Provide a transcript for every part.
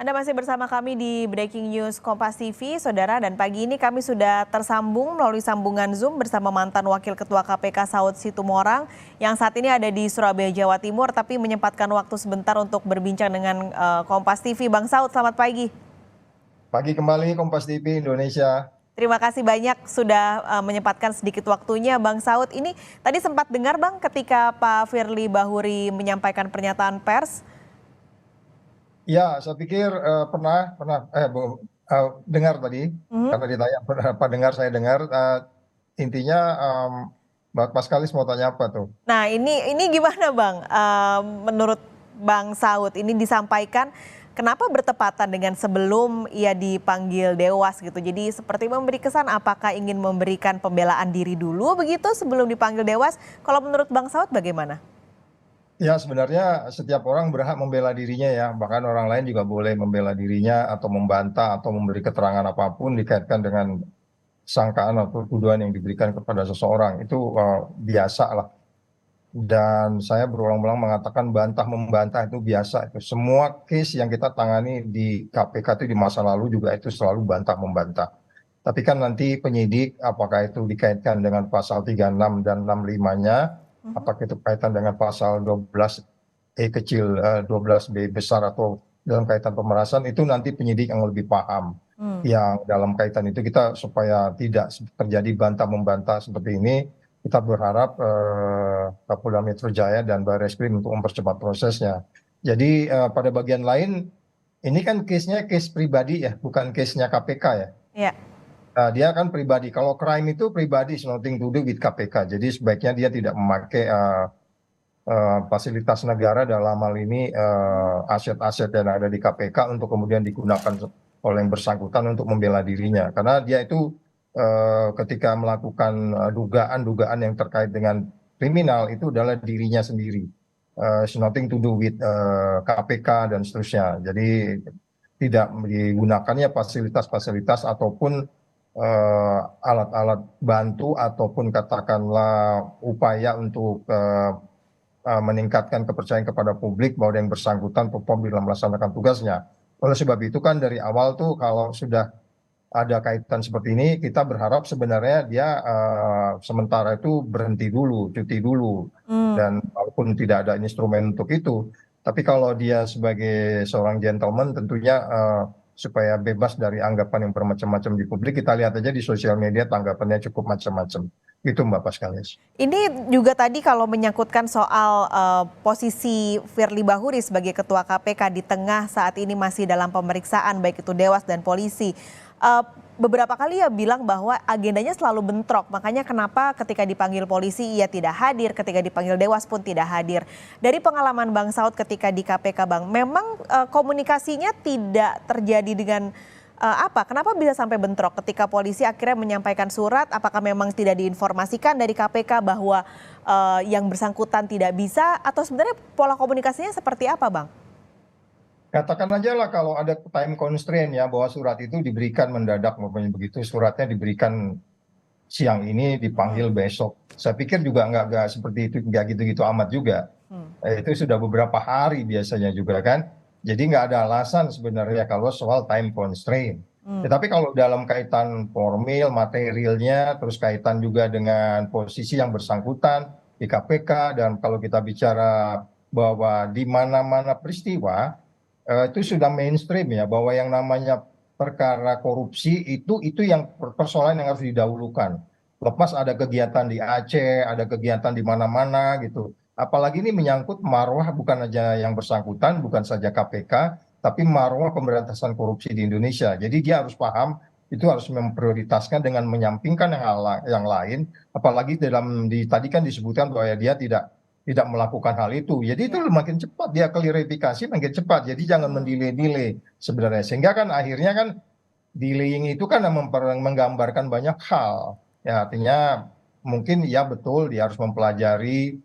Anda masih bersama kami di Breaking News Kompas TV, Saudara, dan pagi ini kami sudah tersambung melalui sambungan Zoom bersama mantan Wakil Ketua KPK Saud Situmorang yang saat ini ada di Surabaya, Jawa Timur, tapi menyempatkan waktu sebentar untuk berbincang dengan Kompas TV. Bang Saud, selamat pagi. Pagi kembali Kompas TV Indonesia. Terima kasih banyak sudah menyempatkan sedikit waktunya, Bang Saud. Ini tadi sempat dengar, Bang, ketika Pak Firly Bahuri menyampaikan pernyataan pers. Ya, saya pikir pernah dengar tadi karena ditanya apa dengar, saya dengar intinya Mas Kalis mau tanya apa tuh? Nah, ini gimana, Bang? Menurut Bang Saud, ini disampaikan kenapa bertepatan dengan sebelum ia dipanggil Dewas gitu. Jadi seperti memberi kesan apakah ingin memberikan pembelaan diri dulu begitu sebelum dipanggil Dewas. Kalau menurut Bang Saud bagaimana? Ya, sebenarnya setiap orang berhak membela dirinya ya, bahkan orang lain juga boleh membela dirinya atau membantah atau memberi keterangan apapun dikaitkan dengan sangkaan atau tuduhan yang diberikan kepada seseorang. Itu biasa lah. Dan saya berulang-ulang mengatakan bantah membantah itu biasa. Itu semua case yang kita tangani di KPK itu di masa lalu juga itu selalu bantah membantah. Tapi kan nanti penyidik apakah itu dikaitkan dengan pasal 36 dan 65-nya, apakah itu kaitan dengan pasal 12E kecil, 12B besar atau dalam kaitan pemerasan, itu nanti penyidik yang lebih paham. Yang dalam kaitan itu kita supaya tidak terjadi bantah membantah seperti ini, kita berharap Kapolda Metro Jaya dan Barreskrim untuk mempercepat prosesnya. Jadi pada bagian lain ini kan case-nya case pribadi ya, bukan case-nya KPK ya. Ya. Dia kan pribadi. Kalau crime itu pribadi, is nothing to do with KPK. Jadi sebaiknya dia tidak memakai fasilitas negara dalam hal ini aset-aset yang ada di KPK untuk kemudian digunakan oleh yang bersangkutan untuk membela dirinya. Karena dia itu ketika melakukan dugaan-dugaan yang terkait dengan kriminal itu adalah dirinya sendiri. It's nothing to do with KPK dan seterusnya. Jadi tidak digunakannya fasilitas-fasilitas ataupun alat-alat bantu ataupun katakanlah upaya untuk meningkatkan kepercayaan kepada publik bahwa yang bersangkutan perform dalam melaksanakan tugasnya. Oleh sebab itu kan dari awal tuh kalau sudah ada kaitan seperti ini, kita berharap sebenarnya dia sementara itu berhenti dulu, cuti dulu. Dan walaupun tidak ada instrumen untuk itu, tapi kalau dia sebagai seorang gentleman tentunya supaya bebas dari anggapan yang bermacam-macam di publik, kita lihat aja di sosial media tanggapannya cukup macam-macam. Itu Mbak Paskalis. Ini juga tadi kalau menyangkutkan soal posisi Firly Bahuri sebagai Ketua KPK di tengah saat ini masih dalam pemeriksaan baik itu Dewas dan polisi. Beberapa kali ia bilang bahwa agendanya selalu bentrok, makanya kenapa ketika dipanggil polisi ia tidak hadir, ketika dipanggil Dewas pun tidak hadir. Dari pengalaman Bang Saud ketika di KPK, Bang, memang komunikasinya tidak terjadi dengan apa? Kenapa bisa sampai bentrok ketika polisi akhirnya menyampaikan surat? Apakah memang tidak diinformasikan dari KPK bahwa yang bersangkutan tidak bisa? Atau sebenarnya pola komunikasinya seperti apa, Bang? Katakan aja lah kalau ada time constraint ya, bahwa surat itu diberikan mendadak, maupun begitu suratnya diberikan siang ini dipanggil besok. Saya pikir juga nggak seperti itu, nggak gitu-gitu amat juga. Itu sudah beberapa hari biasanya juga kan. Jadi nggak ada alasan sebenarnya kalau soal time constraint. Tetapi kalau dalam kaitan formil, materialnya, terus kaitan juga dengan posisi yang bersangkutan di KPK, dan kalau kita bicara bahwa di mana-mana peristiwa itu sudah mainstream ya, bahwa yang namanya perkara korupsi itu yang persoalan yang harus didahulukan. Lepas ada kegiatan di Aceh, ada kegiatan di mana-mana gitu. Apalagi ini menyangkut marwah bukan aja yang bersangkutan, bukan saja KPK, tapi marwah pemberantasan korupsi di Indonesia. Jadi dia harus paham itu harus memprioritaskan dengan menyampingkan yang lain. Apalagi tadi kan disebutkan bahwa dia tidak melakukan hal itu. Jadi itu makin cepat dia klarifikasi, makin cepat. Jadi jangan mendelay-delay sebenarnya. Sehingga kan akhirnya kan delaying itu kan menggambarkan banyak hal. Ya, artinya mungkin ya betul dia harus mempelajari.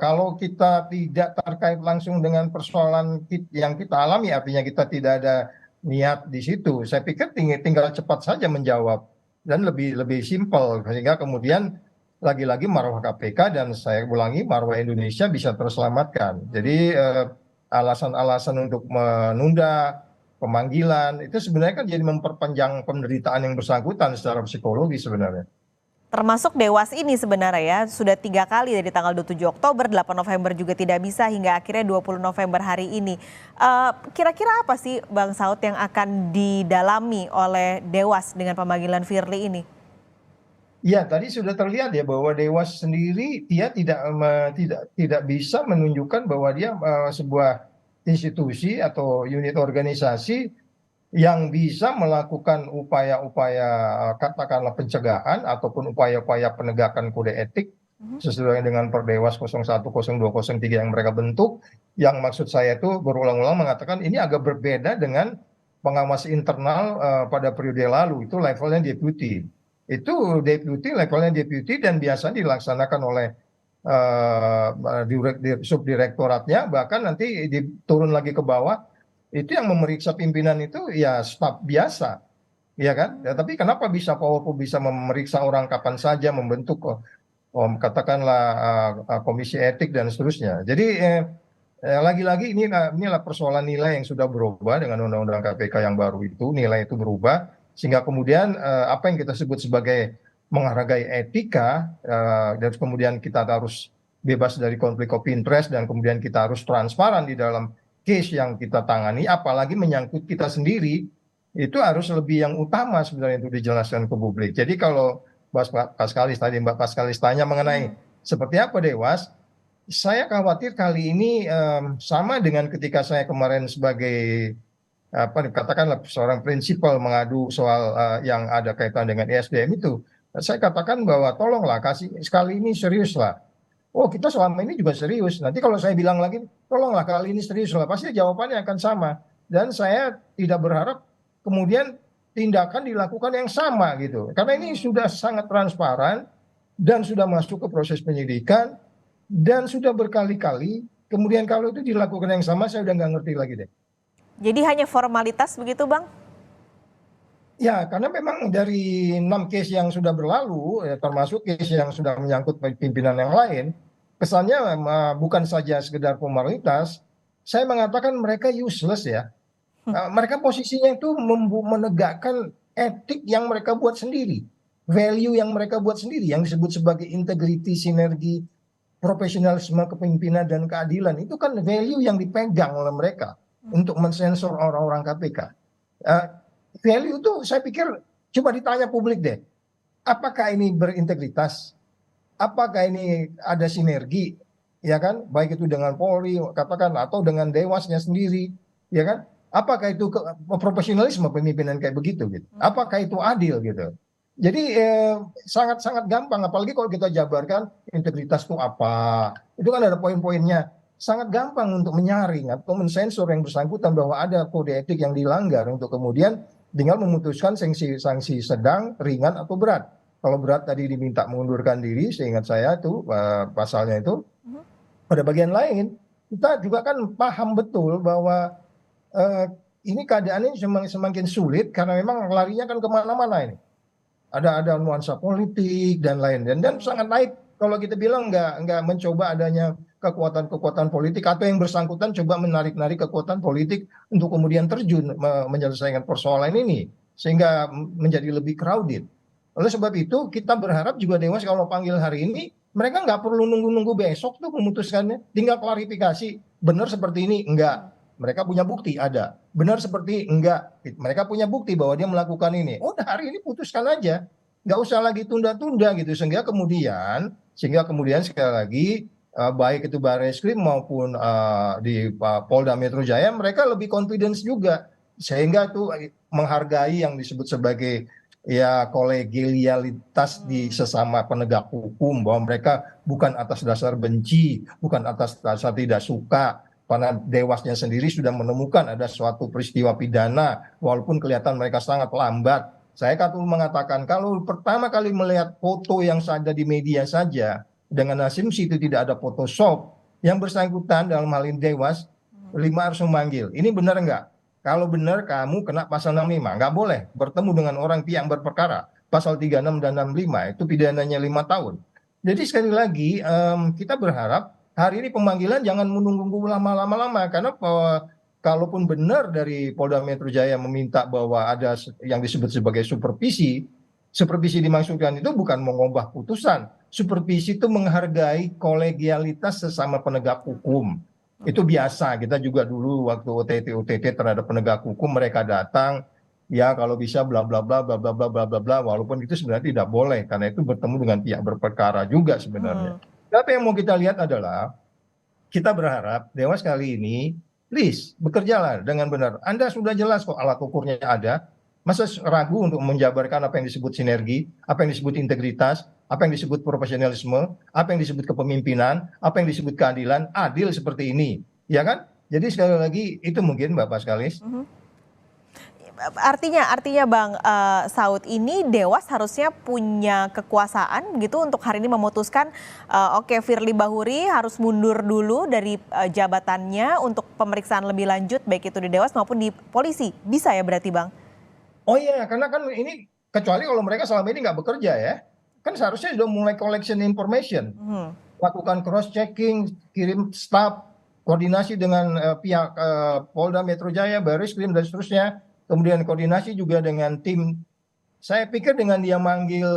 Kalau kita tidak terkait langsung dengan persoalan yang kita alami, artinya kita tidak ada niat di situ. Saya pikir tinggal cepat saja menjawab dan lebih simpel, sehingga kemudian lagi-lagi marwah KPK dan saya ulangi marwah Indonesia bisa terselamatkan. Jadi alasan-alasan untuk menunda pemanggilan, itu sebenarnya kan jadi memperpanjang penderitaan yang bersangkutan secara psikologi sebenarnya. Termasuk Dewas ini sebenarnya ya, sudah 3 kali dari tanggal 27 Oktober, 8 November juga tidak bisa, hingga akhirnya 20 November hari ini. Kira-kira apa sih Bang Saud yang akan didalami oleh Dewas dengan pemanggilan Firly ini? Ya, tadi sudah terlihat ya bahwa Dewas sendiri dia tidak bisa menunjukkan bahwa dia sebuah institusi atau unit organisasi yang bisa melakukan upaya-upaya katakanlah pencegahan ataupun upaya-upaya penegakan kode etik sesuai dengan Perdewas 01, 02, 03 yang mereka bentuk. Yang maksud saya itu berulang-ulang mengatakan ini agak berbeda dengan pengawas internal pada periode lalu, itu levelnya deputi. Itu deputi, levelnya deputi, dan biasa dilaksanakan oleh subdirektoratnya, bahkan nanti diturun lagi ke bawah, itu yang memeriksa pimpinan itu ya staf biasa, ya kan? Ya, tapi kenapa bisa Powerful bisa memeriksa orang kapan saja, membentuk katakanlah komisi etik dan seterusnya. Jadi lagi-lagi inilah persoalan nilai yang sudah berubah dengan undang-undang KPK yang baru itu, nilai itu berubah sehingga kemudian apa yang kita sebut sebagai menghargai etika dan kemudian kita harus bebas dari konflik of interest dan kemudian kita harus transparan di dalam case yang kita tangani, apalagi menyangkut kita sendiri, itu harus lebih yang utama sebenarnya untuk dijelaskan ke publik. Jadi kalau Mbak Paskalis tanya mengenai seperti apa Dewas, saya khawatir kali ini sama dengan ketika saya kemarin sebagai apa katakanlah seorang prinsipal mengadu soal yang ada kaitan dengan ESDM itu. Saya katakan bahwa tolonglah kasih sekali ini seriuslah. Oh, kita selama ini juga serius. Nanti kalau saya bilang lagi, tolonglah kali ini serius lah, pasti jawabannya akan sama. Dan saya tidak berharap kemudian tindakan dilakukan yang sama gitu. Karena ini sudah sangat transparan dan sudah masuk ke proses penyidikan dan sudah berkali-kali. Kemudian kalau itu dilakukan yang sama, saya udah nggak ngerti lagi deh. Jadi hanya formalitas begitu Bang? Ya, karena memang dari 6 case yang sudah berlalu, ya, termasuk case yang sudah menyangkut pimpinan yang lain, kesannya bukan saja sekedar formalitas, saya mengatakan mereka useless ya. Mereka posisinya itu menegakkan etik yang mereka buat sendiri, value yang mereka buat sendiri, yang disebut sebagai integrity, sinergi, profesionalisme, kepemimpinan, dan keadilan. Itu kan value yang dipegang oleh mereka untuk mensensor orang-orang KPK. Value itu saya pikir coba ditanya publik deh, apakah ini berintegritas, apakah ini ada sinergi, ya kan, baik itu dengan Polri katakan atau dengan Dewasnya sendiri, ya kan, apakah itu profesionalisme pemimpinan kayak begitu gitu, apakah itu adil gitu. Jadi sangat-sangat gampang, apalagi kalau kita jabarkan integritas itu apa, itu kan ada poin-poinnya, sangat gampang untuk menyaring atau mensensor yang bersangkutan bahwa ada kode etik yang dilanggar untuk kemudian tinggal memutuskan sanksi sedang, ringan, atau berat. Kalau berat tadi diminta mengundurkan diri, seingat saya itu pasalnya itu. Pada bagian lain, kita juga kan paham betul bahwa ini keadaannya semakin sulit karena memang larinya kan kemana-mana ini. Ada nuansa politik dan lain dan sangat naik kalau kita bilang nggak mencoba adanya kekuatan-kekuatan politik atau yang bersangkutan coba menarik-narik kekuatan politik untuk kemudian terjun menyelesaikan persoalan ini sehingga menjadi lebih crowded. Oleh sebab itu kita berharap juga Dewas kalau panggil hari ini mereka nggak perlu nunggu-nunggu besok tuh memutuskannya, tinggal klarifikasi benar seperti ini enggak. Mereka punya bukti ada. Benar seperti enggak. Mereka punya bukti bahwa dia melakukan ini. Oh, hari ini putuskan aja. Nggak usah lagi tunda-tunda gitu. Sehingga kemudian sekali lagi baik itu Barreskrim maupun di Polda Metro Jaya mereka lebih confidence juga. Sehingga itu menghargai yang disebut sebagai ya kolegialitas di sesama penegak hukum, bahwa mereka bukan atas dasar benci, bukan atas dasar tidak suka. Karena Dewasnya sendiri sudah menemukan ada suatu peristiwa pidana, walaupun kelihatan mereka sangat lambat. Saya mengatakan kalau pertama kali melihat foto yang ada di media saja, dengan asumsi itu tidak ada Photoshop, yang bersangkutan dalam hal ini Dewas, 5 harus memanggil. Ini benar enggak? Kalau benar kamu kena pasal 65, nggak boleh bertemu dengan orang pihak berperkara. Pasal 36 dan 65 itu pidananya 5 tahun. Jadi sekali lagi kita berharap hari ini pemanggilan jangan menunggu lama-lama karena kalaupun benar dari Polda Metro Jaya meminta bahwa ada yang disebut sebagai supervisi, supervisi dimaksudkan itu bukan mengubah putusan. Supervisi itu menghargai kolegialitas sesama penegak hukum. Itu biasa, kita juga dulu waktu OTT terhadap penegak hukum mereka datang, ya kalau bisa bla bla bla bla bla bla bla bla bla, walaupun itu sebenarnya tidak boleh karena itu bertemu dengan pihak berperkara juga sebenarnya. Tapi yang mau kita lihat adalah kita berharap Dewas kali ini, please bekerjalah dengan benar. Anda sudah jelas kok alat ukurnya ada. Masa ragu untuk menjabarkan apa yang disebut sinergi, apa yang disebut integritas, apa yang disebut profesionalisme, apa yang disebut kepemimpinan, apa yang disebut keadilan, adil seperti ini, ya kan? Jadi sekali lagi itu mungkin Mbak Paskalis. Artinya Bang Saud, ini Dewas harusnya punya kekuasaan gitu untuk hari ini memutuskan oke, Firly Bahuri harus mundur dulu dari jabatannya untuk pemeriksaan lebih lanjut baik itu di Dewas maupun di polisi. Bisa ya berarti Bang? Oh iya, karena kan ini kecuali kalau mereka selama ini nggak bekerja ya, kan seharusnya sudah mulai collection information, lakukan cross checking, kirim staff, koordinasi dengan pihak Polda Metro Jaya, Baris Krim dan seterusnya. Kemudian koordinasi juga dengan tim. Saya pikir dengan dia manggil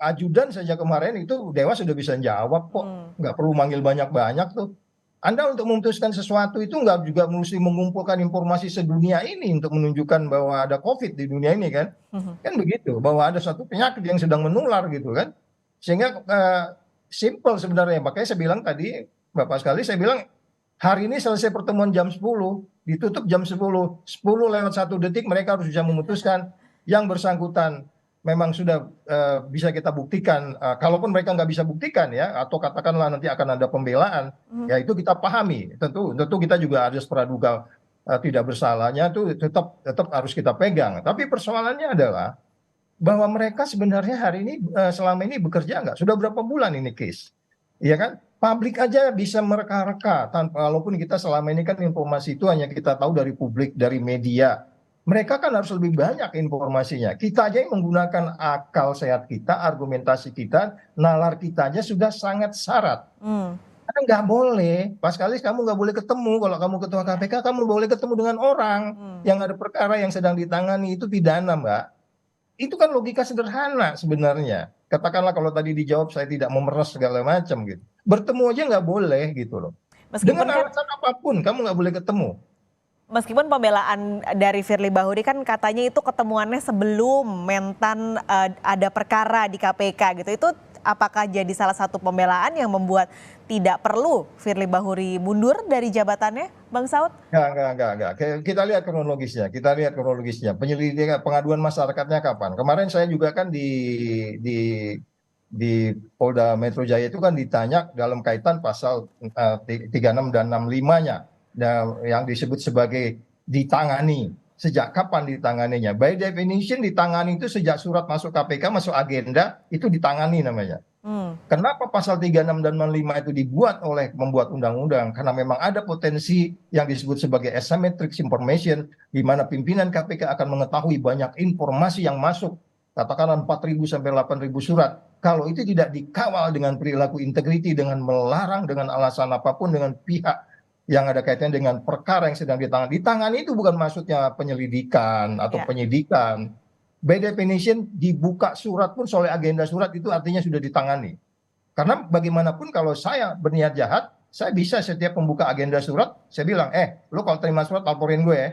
ajudan saja kemarin itu Dewas sudah bisa jawab kok. Nggak perlu manggil banyak-banyak tuh. Anda untuk memutuskan sesuatu itu nggak juga mesti mengumpulkan informasi sedunia ini untuk menunjukkan bahwa ada COVID di dunia ini kan. Kan begitu, bahwa ada satu penyakit yang sedang menular gitu kan. Sehingga simple sebenarnya. Makanya saya bilang tadi, Bapak sekali, saya bilang hari ini selesai pertemuan jam 10, ditutup jam 10, 10 lewat 1 detik mereka harus bisa memutuskan yang bersangkutan memang sudah bisa kita buktikan. Kalaupun mereka nggak bisa buktikan ya, atau katakanlah nanti akan ada pembelaan, ya itu kita pahami. Tentu kita juga ada praduga tidak bersalahnya itu tetap harus kita pegang. Tapi persoalannya adalah bahwa mereka sebenarnya hari ini selama ini bekerja nggak? Sudah berapa bulan ini case? Iya kan? Publik aja bisa mereka-reka, walaupun kita selama ini kan informasi itu hanya kita tahu dari publik, dari media. Mereka kan harus lebih banyak informasinya. Kita aja yang menggunakan akal sehat kita, argumentasi kita, nalar kita aja sudah sangat syarat. Karena nggak boleh, Paskalis kamu nggak boleh ketemu, kalau kamu ketua KPK, kamu boleh ketemu dengan orang yang ada perkara yang sedang ditangani itu pidana, Mbak. Itu kan logika sederhana sebenarnya. Katakanlah kalau tadi dijawab saya tidak memeras segala macam gitu. Bertemu aja nggak boleh gitu loh. Dengan alasan apapun kamu nggak boleh ketemu. Meskipun pembelaan dari Firly Bahuri kan katanya itu ketemuannya sebelum Mentan ada perkara di KPK gitu. Itu apakah jadi salah satu pembelaan yang membuat tidak perlu Firly Bahuri mundur dari jabatannya, Bang Saud? Enggak. Kita lihat kronologisnya. Penyelidikan pengaduan masyarakatnya kapan? Kemarin saya juga kan di Polda Metro Jaya itu kan ditanya dalam kaitan pasal 36 dan 65-nya yang disebut sebagai ditangani. Sejak kapan ditanganinya? By definition ditangani itu sejak surat masuk KPK, masuk agenda, itu ditangani namanya. Kenapa pasal 36 dan 65 itu dibuat oleh membuat undang-undang? Karena memang ada potensi yang disebut sebagai asymmetric information, di mana pimpinan KPK akan mengetahui banyak informasi yang masuk, katakanlah 4.000 sampai 8.000 surat. Kalau itu tidak dikawal dengan perilaku integriti, dengan melarang, dengan alasan apapun, dengan pihak yang ada kaitannya dengan perkara yang sedang ditangani. Ditangani itu bukan maksudnya penyelidikan atau penyidikan. By definition dibuka surat pun soal agenda surat itu artinya sudah ditangani. Karena bagaimanapun kalau saya berniat jahat, saya bisa setiap membuka agenda surat, saya bilang, lo kalau terima surat laporin gue ya.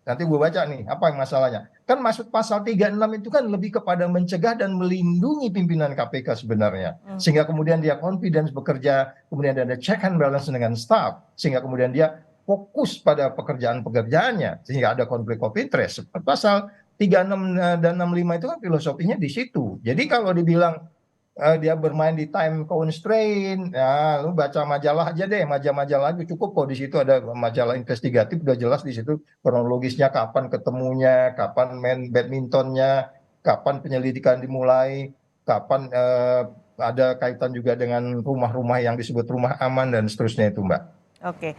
Nanti gue baca nih, apa yang masalahnya. Kan maksud pasal 36 itu kan lebih kepada mencegah dan melindungi pimpinan KPK sebenarnya. Sehingga kemudian dia confidence bekerja, kemudian ada check and balance dengan staff. Sehingga kemudian dia fokus pada pekerjaan-pekerjaannya. Sehingga ada konflik of interest. Pasal 36 dan 65 itu kan filosofinya di situ. Jadi kalau dibilang dia bermain di time constraint, ya lu baca majalah aja deh, majalah itu cukup kok, di situ ada majalah investigatif udah jelas di situ kronologisnya, kapan ketemunya, kapan main badmintonnya, kapan penyelidikan dimulai, kapan ada kaitan juga dengan rumah-rumah yang disebut rumah aman dan seterusnya itu, Mbak. Oke,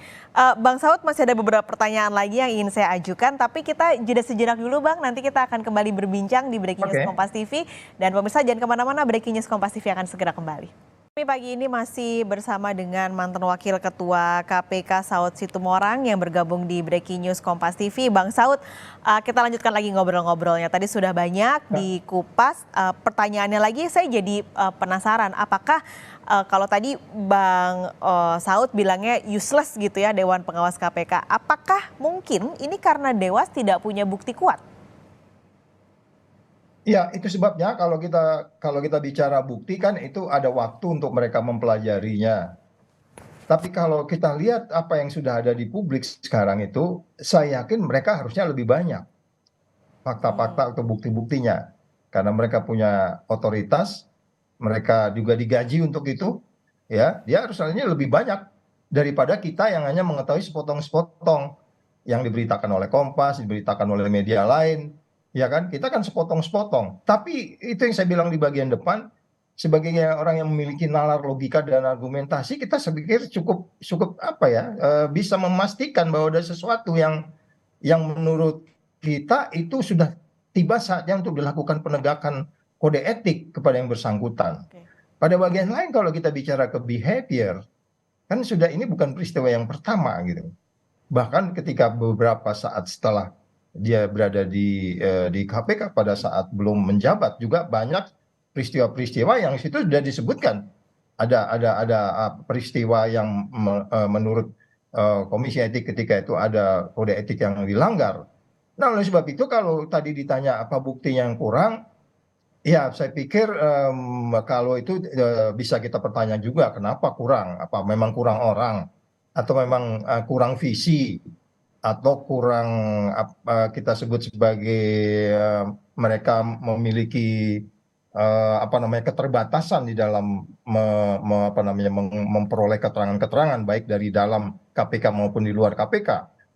Bang Saud masih ada beberapa pertanyaan lagi yang ingin saya ajukan, tapi kita jeda sejenak dulu Bang, nanti kita akan kembali berbincang di Breaking News Kompas TV, dan pemirsa jangan kemana-mana, Breaking News Kompas TV akan segera kembali. Kami pagi ini masih bersama dengan mantan Wakil Ketua KPK Saud Situmorang yang bergabung di Breaking News Kompas TV. Bang Saud, kita lanjutkan lagi ngobrol-ngobrolnya. Tadi sudah banyak dikupas. Pertanyaannya lagi, saya jadi penasaran. Apakah kalau tadi Bang Saud bilangnya useless gitu ya Dewan Pengawas KPK. Apakah mungkin ini karena Dewas tidak punya bukti kuat? Ya, itu sebabnya kalau kita bicara bukti kan itu ada waktu untuk mereka mempelajarinya. Tapi kalau kita lihat apa yang sudah ada di publik sekarang itu, saya yakin mereka harusnya lebih banyak fakta-fakta atau bukti-buktinya. Karena mereka punya otoritas, mereka juga digaji untuk itu, ya, dia harusnya lebih banyak daripada kita yang hanya mengetahui sepotong-sepotong yang diberitakan oleh Kompas, diberitakan oleh media lain, ya kan? Kita kan sepotong-sepotong. Tapi itu yang saya bilang di bagian depan, sebagai orang yang memiliki nalar logika dan argumentasi, kita saya pikir cukup cukup apa ya, bisa memastikan bahwa ada sesuatu yang menurut kita itu sudah tiba saatnya untuk dilakukan penegakan kode etik kepada yang bersangkutan. Oke. Pada bagian lain kalau kita bicara ke behavior, kan sudah ini bukan peristiwa yang pertama gitu. Bahkan ketika beberapa saat setelah dia berada di KPK pada saat belum menjabat juga banyak peristiwa-peristiwa yang situ sudah disebutkan. Ada peristiwa yang menurut Komisi Etik ketika itu ada kode etik yang dilanggar. Nah, oleh sebab itu kalau tadi ditanya apa buktinya yang kurang, ya saya pikir kalau itu bisa kita pertanyaan juga kenapa kurang? Apa memang kurang orang atau memang kurang visi atau kurang kita sebut sebagai mereka memiliki apa namanya keterbatasan di dalam memperoleh keterangan-keterangan baik dari dalam KPK maupun di luar KPK.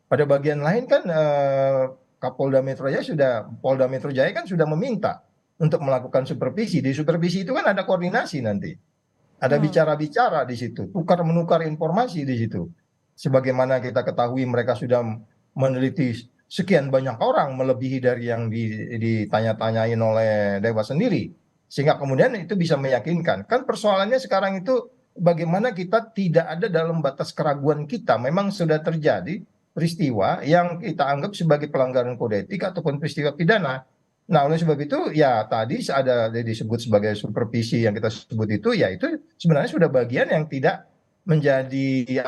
Pada bagian lain kan Kapolda Metro Jaya Polda Metro Jaya kan sudah meminta untuk melakukan supervisi. Di supervisi itu kan ada koordinasi nanti, ada bicara-bicara di situ, tukar menukar informasi di situ. Sebagaimana kita ketahui mereka sudah meneliti sekian banyak orang melebihi dari yang ditanya-tanyain oleh Dewas sendiri. Sehingga kemudian itu bisa meyakinkan. Kan persoalannya sekarang itu bagaimana kita tidak ada dalam batas keraguan kita. Memang sudah terjadi peristiwa yang kita anggap sebagai pelanggaran kode etik ataupun peristiwa pidana. Nah, oleh sebab itu ya tadi ada disebut sebagai supervisi yang kita sebut itu ya itu sebenarnya sudah bagian yang tidak menjadi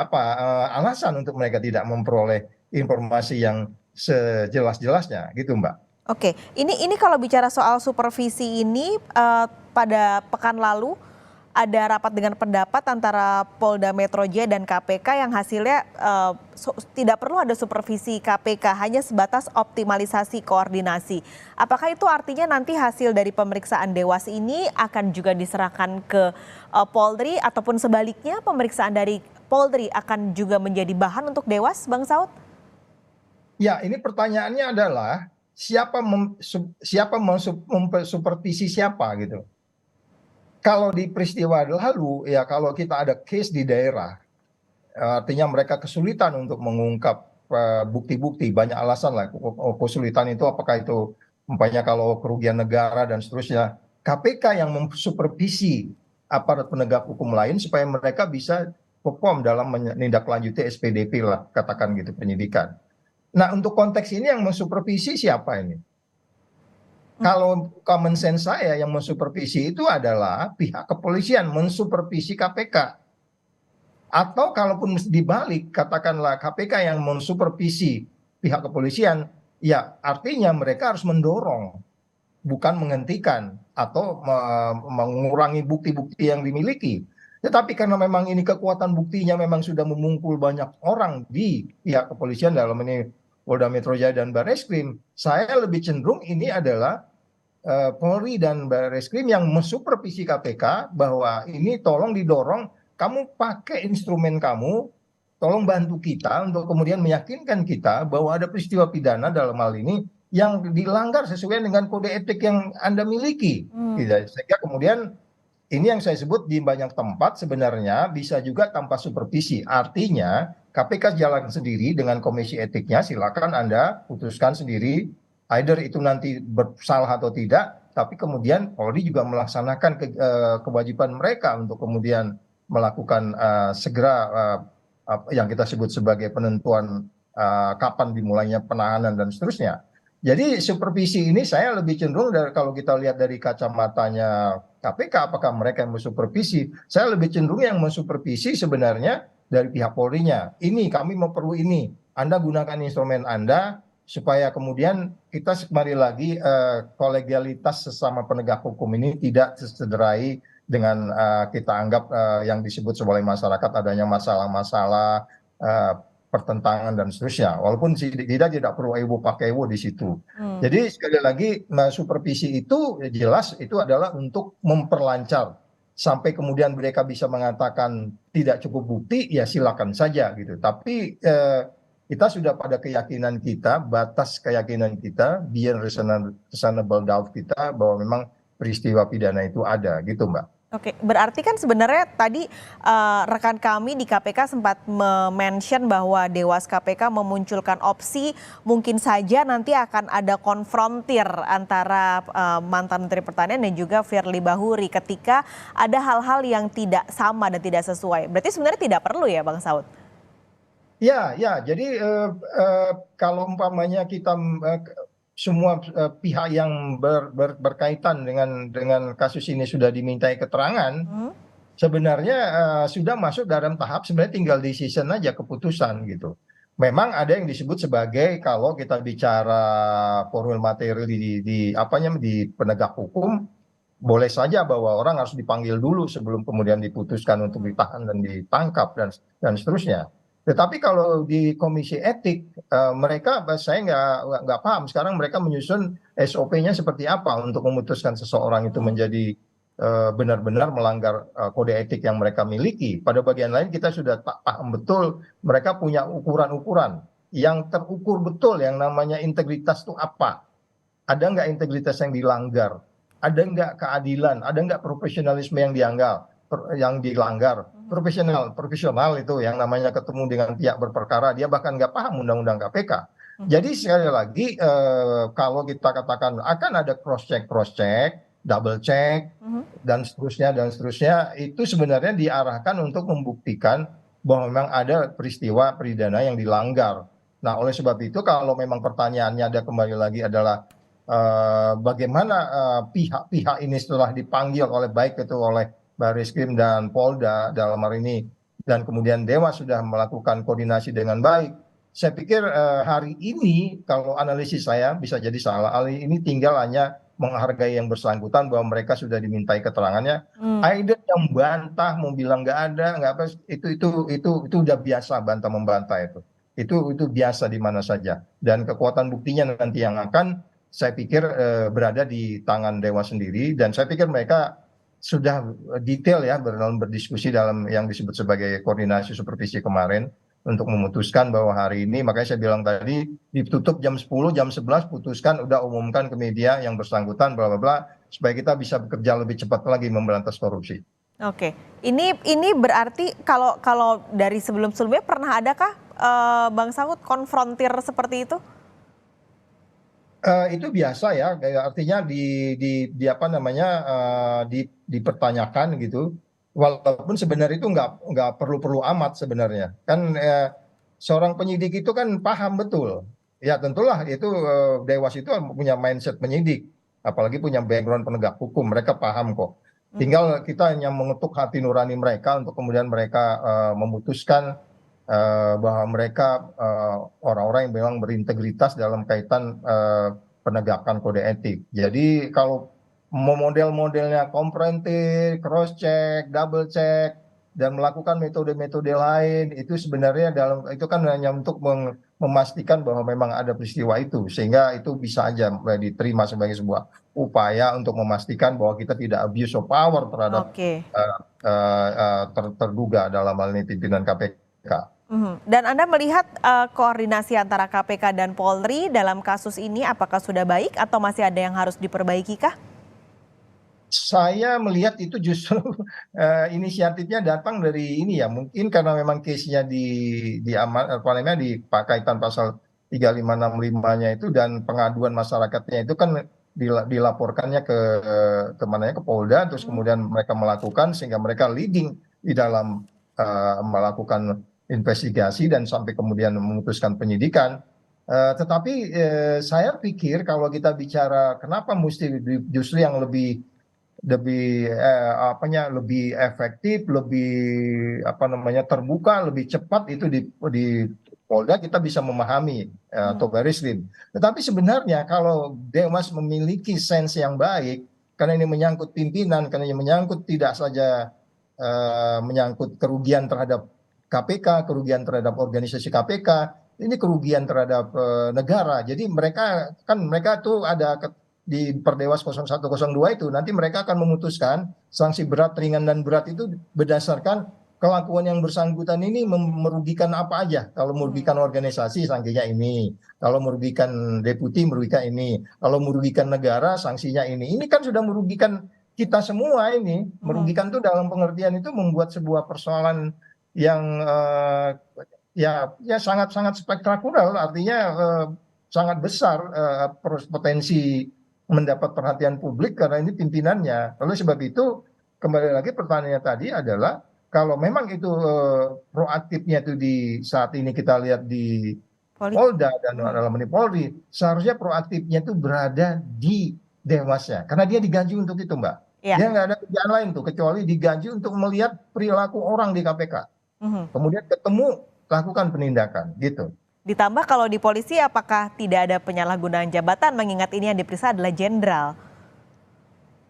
alasan untuk mereka tidak memperoleh informasi yang sejelas-jelasnya gitu Mbak. Oke, ini kalau bicara soal supervisi ini pada pekan lalu ada rapat dengan pendapat antara Polda Metro Jaya dan KPK yang hasilnya tidak perlu ada supervisi KPK, hanya sebatas optimalisasi koordinasi. Apakah itu artinya nanti hasil dari pemeriksaan Dewas ini akan juga diserahkan ke Polri ataupun sebaliknya pemeriksaan dari Polri akan juga menjadi bahan untuk Dewas, Bang Saud? Ya, ini pertanyaannya adalah siapa mensupervisi siapa gitu. Kalau di peristiwa lalu ya kalau kita ada case di daerah, artinya mereka kesulitan untuk mengungkap bukti-bukti, banyak alasan lah kesulitan itu apakah itu umpamanya kalau kerugian negara dan seterusnya. KPK yang mensupervisi aparat penegak hukum lain supaya mereka bisa perform dalam menindaklanjuti SPDP lah katakan gitu penyidikan. Nah, untuk konteks ini yang mensupervisi siapa ini? Kalau common sense saya yang mensupervisi itu adalah pihak kepolisian mensupervisi KPK. Atau kalaupun dibalik, katakanlah KPK yang mensupervisi pihak kepolisian, ya artinya mereka harus mendorong, bukan menghentikan atau mengurangi bukti-bukti yang dimiliki. Tetapi karena memang ini kekuatan buktinya memang sudah memungkul banyak orang di pihak kepolisian dalam ini Polda Metro Jaya dan Barreskrim, saya lebih cenderung ini adalah Polri dan Barreskrim yang mensupervisi KPK bahwa ini tolong didorong, kamu pakai instrumen kamu, tolong bantu kita untuk kemudian meyakinkan kita bahwa ada peristiwa pidana dalam hal ini yang dilanggar sesuai dengan kode etik yang Anda miliki. Sehingga kemudian ini yang saya sebut di banyak tempat sebenarnya bisa juga tanpa supervisi. Artinya KPK jalan sendiri dengan komisi etiknya, silakan Anda putuskan sendiri, either itu nanti bersalah atau tidak, tapi kemudian Polri juga melaksanakan kewajiban mereka untuk kemudian melakukan segera yang kita sebut sebagai penentuan kapan dimulainya penahanan dan seterusnya. Jadi supervisi ini saya lebih cenderung kalau kita lihat dari kacamatanya KPK, apakah mereka yang mensupervisi? Saya lebih cenderung yang mensupervisi sebenarnya dari pihak Polri-nya. Ini kami mau perlu ini. Anda gunakan instrumen Anda supaya kemudian kita kembali lagi kolegialitas sesama penegak hukum ini tidak tercederai dengan kita anggap yang disebut sebagai masyarakat adanya masalah-masalah pertentangan dan seterusnya. Walaupun kita tidak perlu ewo pakai ewo di situ. Jadi sekali lagi supervisi itu jelas itu adalah untuk memperlancar sampai kemudian mereka bisa mengatakan tidak cukup bukti, ya silakan saja gitu. Tapi kita sudah pada keyakinan kita, batas keyakinan kita, beyond reasonable doubt kita bahwa memang peristiwa pidana itu ada gitu, Mbak. Oke, berarti kan sebenarnya tadi rekan kami di KPK sempat mention bahwa Dewas KPK memunculkan opsi mungkin saja nanti akan ada konfrontir antara mantan Menteri Pertanian dan juga Firly Bahuri ketika ada hal-hal yang tidak sama dan tidak sesuai. Berarti sebenarnya tidak perlu ya Bang Saud? Ya, ya. Jadi kalau umpamanya kita semua pihak yang berkaitan dengan kasus ini sudah dimintai keterangan, sebenarnya sudah masuk dalam tahap sebenarnya tinggal decision aja, keputusan gitu. Memang ada yang disebut sebagai kalau kita bicara formil materi di penegak hukum, boleh saja bahwa orang harus dipanggil dulu sebelum kemudian diputuskan untuk ditahan dan ditangkap dan seterusnya. Tetapi kalau di Komisi Etik, mereka saya nggak paham sekarang mereka menyusun SOP-nya seperti apa untuk memutuskan seseorang itu menjadi benar-benar melanggar kode etik yang mereka miliki. Pada bagian lain kita sudah paham betul mereka punya ukuran-ukuran yang terukur betul yang namanya integritas itu apa. Ada nggak integritas yang dilanggar? Ada nggak keadilan? Ada nggak profesionalisme yang dilanggar? Profesional itu yang namanya ketemu dengan pihak berperkara, dia bahkan nggak paham undang-undang KPK. Jadi sekali lagi kalau kita katakan akan ada cross check, double check dan seterusnya itu sebenarnya diarahkan untuk membuktikan bahwa memang ada peristiwa pidana yang dilanggar. Nah, oleh sebab itu kalau memang pertanyaannya ada kembali lagi adalah bagaimana pihak-pihak ini setelah dipanggil oleh baik itu oleh Barreskrim dan Polda dalam hari ini dan kemudian Dewas sudah melakukan koordinasi dengan baik. Saya pikir hari ini kalau analisis saya bisa jadi salah. Hari ini tinggal hanya menghargai yang bersangkutan bahwa mereka sudah dimintai keterangannya. Either yang bantah mau bilang nggak ada, nggak apa itu udah biasa bantah membantah itu. Itu biasa di mana saja. Dan kekuatan buktinya nanti yang akan saya pikir berada di tangan Dewas sendiri dan saya pikir mereka sudah detail ya berdiskusi dalam yang disebut sebagai koordinasi supervisi kemarin untuk memutuskan bahwa hari ini makanya saya bilang tadi ditutup jam 10 jam 11 putuskan udah umumkan ke media yang bersangkutan bla bla bla supaya kita bisa bekerja lebih cepat lagi memberantas korupsi. Oke. Ini berarti kalau dari sebelum-sebelumnya pernah adakah Bang Saud konfrontir seperti itu? Itu biasa ya, artinya di apa namanya dipertanyakan gitu. Walaupun sebenarnya itu nggak perlu amat sebenarnya. Kan seorang penyidik itu kan paham betul. Ya tentulah itu Dewas itu punya mindset penyidik, apalagi punya background penegak hukum, mereka paham kok. Tinggal kita hanya mengetuk hati nurani mereka untuk kemudian mereka memutuskan bahwa mereka orang-orang yang memang berintegritas dalam kaitan penegakan kode etik. Jadi kalau model-modelnya konfrontir, cross check, double check dan melakukan metode-metode lain itu sebenarnya itu kan hanya untuk memastikan bahwa memang ada peristiwa itu sehingga itu bisa aja diterima sebagai sebuah upaya untuk memastikan bahwa kita tidak abuse of power terhadap terduga dalam hal ini pimpinan KPK. Dan Anda melihat koordinasi antara KPK dan Polri dalam kasus ini apakah sudah baik atau masih ada yang harus diperbaiki kah? Saya melihat itu justru inisiatifnya datang dari ini ya, mungkin karena memang case-nya di kaitan pasal 3565-nya itu dan pengaduan masyarakatnya itu kan dilaporkannya ke mananya ke Polda, terus kemudian mereka melakukan sehingga mereka leading di dalam melakukan investigasi dan sampai kemudian memutuskan penyidikan. Tetapi saya pikir kalau kita bicara kenapa mesti justru yang lebih lebih efektif, lebih terbuka, lebih cepat itu di Polda kita bisa memahami atau Barislim. Tetapi sebenarnya kalau Dewas memiliki sense yang baik, karena ini menyangkut pimpinan, karena ini menyangkut tidak saja menyangkut kerugian terhadap KPK, kerugian terhadap organisasi KPK, ini kerugian terhadap negara. Jadi mereka tuh ada di Perdewas 0102 itu nanti mereka akan memutuskan sanksi berat, ringan dan berat itu berdasarkan kelakuan yang bersangkutan ini merugikan apa aja. Kalau merugikan organisasi sanksinya ini, kalau merugikan deputi merugikan ini, kalau merugikan negara sanksinya ini. Ini kan sudah merugikan kita semua ini. Merugikan tuh dalam pengertian itu membuat sebuah persoalan yang ya sangat-sangat spektakuler, artinya sangat besar potensi mendapat perhatian publik karena ini pimpinannya. Oleh sebab itu kembali lagi pertanyaannya tadi adalah kalau memang itu proaktifnya itu di saat ini kita lihat di Polda dan dalam ini Polri, seharusnya proaktifnya itu berada di Dewasnya karena dia digaji untuk itu, Mbak. Dia nggak ada kerjaan lain tuh kecuali digaji untuk melihat perilaku orang di KPK. Kemudian ketemu lakukan penindakan gitu. Ditambah kalau di polisi apakah tidak ada penyalahgunaan jabatan mengingat ini yang diperiksa adalah jenderal?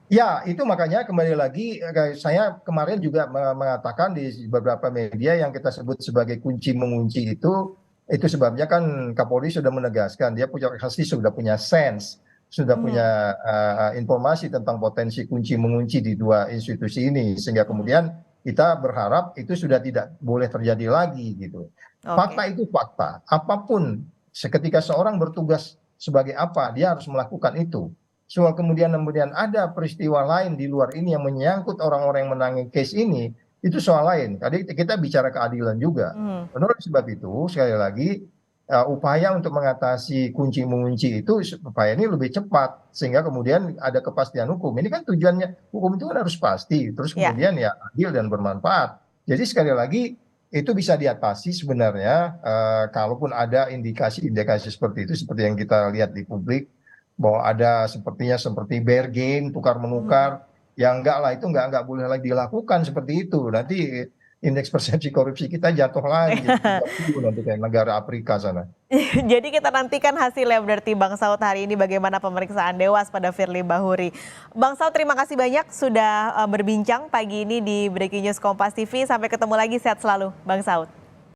Ya, itu makanya kembali lagi saya kemarin juga mengatakan di beberapa media yang kita sebut sebagai kunci mengunci itu sebabnya kan Kapolri sudah menegaskan dia punya sudah punya sense, sudah punya informasi tentang potensi kunci mengunci di dua institusi ini sehingga kemudian kita berharap itu sudah tidak boleh terjadi lagi gitu. Fakta itu fakta. Apapun seketika seorang bertugas sebagai apa, dia harus melakukan itu. Soal kemudian ada peristiwa lain di luar ini yang menyangkut orang-orang yang menangani case ini, itu soal lain. Tadi kita bicara keadilan juga. Menurut sebab itu, sekali lagi, upaya untuk mengatasi kunci mengunci itu, upaya ini lebih cepat. Sehingga kemudian ada kepastian hukum. Ini kan tujuannya, hukum itu kan harus pasti. Terus kemudian ya adil dan bermanfaat. Jadi sekali lagi, itu bisa diatasi sebenarnya kalaupun ada indikasi-indikasi seperti itu seperti yang kita lihat di publik bahwa ada seperti bargain tukar menukar yang enggak lah itu enggak boleh lagi dilakukan seperti itu nanti indeks persepsi korupsi kita jatuh lagi nanti kayak negara Afrika sana. Jadi kita nantikan hasilnya berarti Bang Saud hari ini bagaimana pemeriksaan Dewas pada Firly Bahuri. Bang Saud terima kasih banyak sudah berbincang pagi ini di Breaking News Kompas TV. Sampai ketemu lagi, sehat selalu Bang Saud.